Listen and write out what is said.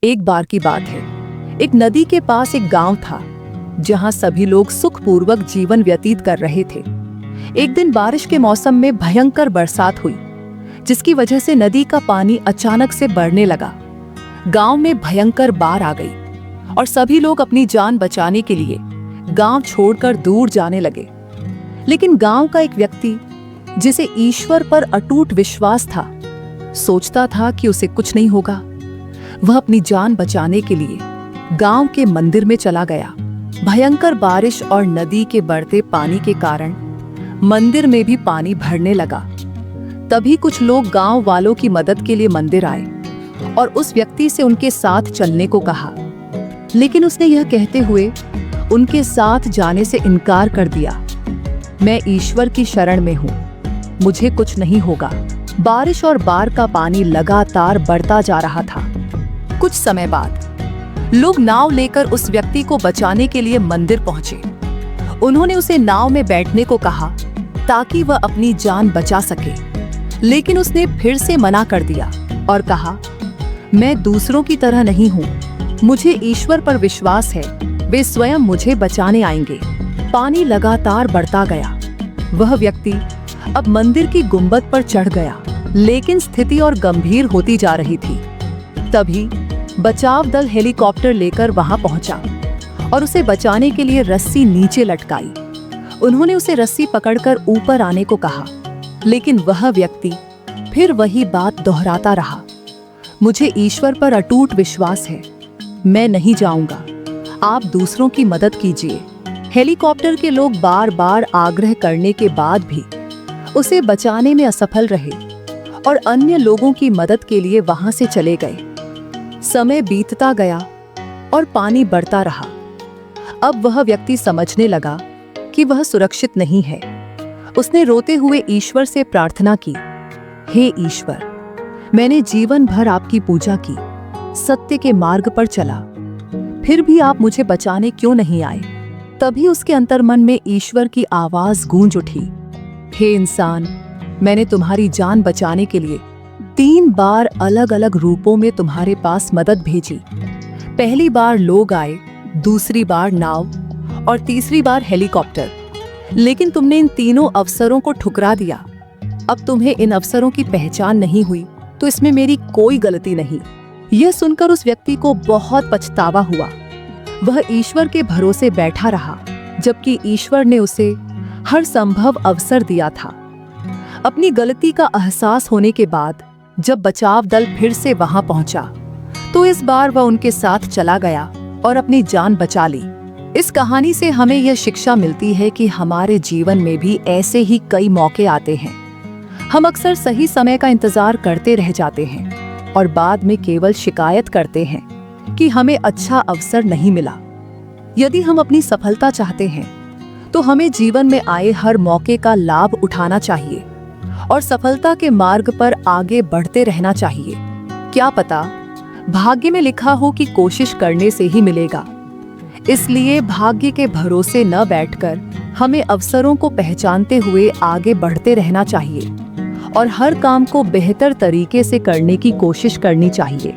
एक बार की बात है, एक नदी के पास एक गांव था जहां सभी लोग सुखपूर्वक जीवन व्यतीत कर रहे थे। एक दिन बारिश के मौसम में भयंकर बरसात हुई, जिसकी वजह से नदी का पानी अचानक से बढ़ने लगा। गांव में भयंकर बाढ़ आ गई और सभी लोग अपनी जान बचाने के लिए गांव छोड़कर दूर जाने लगे। लेकिन गांव का एक व्यक्ति, जिसे ईश्वर पर अटूट विश्वास था, सोचता था कि उसे कुछ नहीं होगा। वह अपनी जान बचाने के लिए गांव के मंदिर में चला गया। भयंकर बारिश और नदी के बढ़ते पानी के कारण मंदिर में भी पानी भरने लगा। तभी कुछ लोग गांव वालों की मदद के लिए मंदिर आए और उस व्यक्ति से उनके साथ चलने को कहा, लेकिन उसने यह कहते हुए उनके साथ जाने से इनकार कर दिया, मैं ईश्वर की शरण में हूं, मुझे कुछ नहीं होगा। बारिश और बाढ़ का पानी लगातार बढ़ता जा रहा था। कुछ समय बाद लोग नाव लेकर उस व्यक्ति को बचाने के लिए मंदिर पहुंचे। उन्होंने उसे नाव में बैठने को कहा ताकि वह अपनी जान बचा सके, लेकिन उसने फिर से मना कर दिया और कहा, मैं दूसरों की तरह नहीं हूं, मुझे ईश्वर पर विश्वास है, वे स्वयं मुझे बचाने आएंगे। पानी लगातार बढ़ता गया। वह व्यक्ति अब मंदिर की गुंबद पर चढ़ गया, लेकिन स्थिति और गंभीर होती जा रही थी। तभी बचाव दल हेलीकॉप्टर लेकर वहां पहुंचा और उसे बचाने के लिए रस्सी नीचे लटकाई। उन्होंने उसे रस्सी पकड़कर ऊपर आने को कहा, लेकिन वह व्यक्ति फिर वही बात दोहराता रहा, मुझे ईश्वर पर अटूट विश्वास है, मैं नहीं जाऊंगा, आप दूसरों की मदद कीजिए। हेलीकॉप्टर के लोग बार बार आग्रह करने के बाद भी उसे बचाने में असफल रहे और अन्य लोगों की मदद के लिए वहां से चले गए। समय बीतता गया और पानी बढ़ता रहा। अब वह व्यक्ति समझने लगा कि वह सुरक्षित नहीं है। उसने रोते हुए ईश्वर से प्रार्थना की, हे ईश्वर, मैंने जीवन भर आपकी पूजा की, सत्य के मार्ग पर चला, फिर भी आप मुझे बचाने क्यों नहीं आए? तभी उसके अंतर्मन में ईश्वर की आवाज गूंज उठी, हे इंसान, मैंने तुम्हारी जान बचाने के लिए 3 बार अलग अलग रूपों में तुम्हारे पास मदद भेजी। पहली बार लोग आए, दूसरी बार नाव और तीसरी बार हेलीकॉप्टर, लेकिन तुमने इन तीनों अवसरों को ठुकरा दिया। अब तुम्हें इन अवसरों की पहचान नहीं हुई तो इसमें मेरी कोई गलती नहीं। यह सुनकर उस व्यक्ति को बहुत पछतावा हुआ। वह ईश्वर के भरोसे बैठा रहा, जबकि ईश्वर ने उसे हर संभव अवसर दिया था। अपनी गलती का एहसास होने के बाद जब बचाव दल फिर से वहां पहुंचा, तो इस बार वह उनके साथ चला गया और अपनी जान बचा ली। इस कहानी से हमें यह शिक्षा मिलती है कि हमारे जीवन में भी ऐसे ही कई मौके आते हैं। हम अक्सर सही समय का इंतजार करते रह जाते हैं और बाद में केवल शिकायत करते हैं कि हमें अच्छा अवसर नहीं मिला। यदि हम अपनी सफलता चाहते हैं तो हमें जीवन में आए हर मौके का लाभ उठाना चाहिए और सफलता के मार्ग पर आगे बढ़ते रहना चाहिए। क्या पता भाग्य में लिखा हो कि कोशिश करने से ही मिलेगा। इसलिए भाग्य के भरोसे न बैठकर हमें अवसरों को पहचानते हुए आगे बढ़ते रहना चाहिए और हर काम को बेहतर तरीके से करने की कोशिश करनी चाहिए।